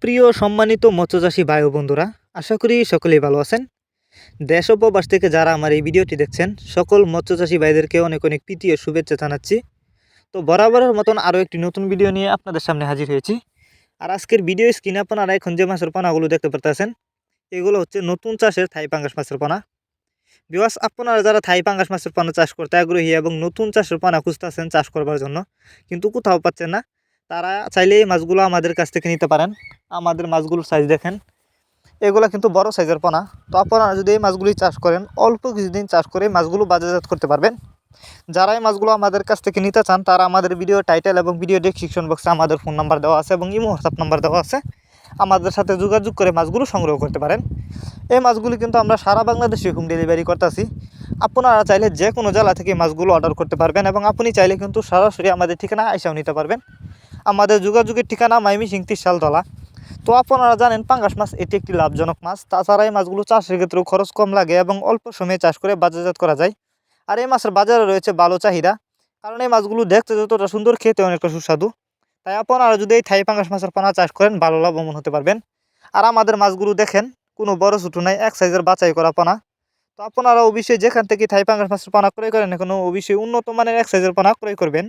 প্রিয় সম্মানিত মৎস্যচাষী ভাই ও বন্ধুরা, আশা করি সকলেই ভালো আছেন। দেশ ও প্রবাস থেকে যারা আমার এই ভিডিওটি দেখছেন সকল মৎস্যচাষী ভাইদেরকে অনেক অনেক প্রীতি ও শুভেচ্ছা জানাচ্ছি। তো বরাবরের মতন আরও একটি নতুন ভিডিও নিয়ে আপনাদের সামনে হাজির হয়েছি। আর আজকের ভিডিও স্ক্রিনে আপনারা এখন যে মাছের পোনাগুলো দেখতে পারতেছেন এগুলো হচ্ছে নতুন চাষের থাই পাঙ্গাস মাছের পোনা। ভিউয়ার্স, আপনারা যারা থাই পাঙ্গাস মাছের পোনা চাষ করতে আগ্রহী এবং নতুন চাষের পোনা খুঁজতেছেন চাষ করবার জন্য কিন্তু কোথাও পাচ্ছেন না, তারা চাইলে এই মাছগুলো আমাদের কাছ থেকে নিতে পারেন। আমাদের মাছগুলোর সাইজ দেখেন, এগুলো কিন্তু বড় সাইজের পোনা। তো আপনারা যদি এই মাছগুলি চাষ করেন অল্প কিছুদিন চাষ করে মাছগুলো বাজারজাত করতে পারবেন। যারা এই মাছগুলো আমাদের কাছ থেকে নিতে চান তারা আমাদের ভিডিও টাইটেল এবং ভিডিও ডেসক্রিপশন বক্সে আমাদের ফোন নাম্বার দেওয়া আছে এবং ইমো হোয়াটসঅ্যাপ নাম্বার দেওয়া আছে, আমাদের সাথে যোগাযোগ করে মাছগুলো সংগ্রহ করতে পারেন। এই মাছগুলি কিন্তু আমরা সারা বাংলাদেশে হোম ডেলিভারি করতেছি। আপনারা চাইলে যে কোনো জেলা থেকে মাছগুলো অর্ডার করতে পারবেন এবং আপনি চাইলে কিন্তু সরাসরি আমাদের ঠিকানা আইসাও নিতে পারবেন। আমাদের যোগাযোগের ঠিকানা ময়মনসিংহ শালতলা। তো আপনারা জানেন পাঙ্গাস মাছ এটি একটি লাভজনক মাছ। তাছাড়া এই মাছগুলো চাষের ক্ষেত্রেও খরচ কম লাগে এবং অল্প সময়ে চাষ করে বাজারজাত করা যায়। আর এই মাছের বাজারে রয়েছে ভালো চাহিদা, কারণ এই মাছগুলো দেখতে যতটা সুন্দর খেতে অনেকটা সুস্বাদু। তাই আপনারা যদি এই থাই পাঙ্গাস মাছের পোনা চাষ করেন ভালো লাভবান হতে পারবেন। আর আমাদের মাছগুলো দেখেন, কোনো বড় ছোটো নাই, এক সাইজের বাছাই করা পোনা। তো আপনারা অবশ্যই যেখান থেকে থাই পাঙ্গাস মাছের পোনা ক্রয় করেন এখনও অবশ্যই উন্নত মানের এক সাইজের পোনা ক্রয় করবেন।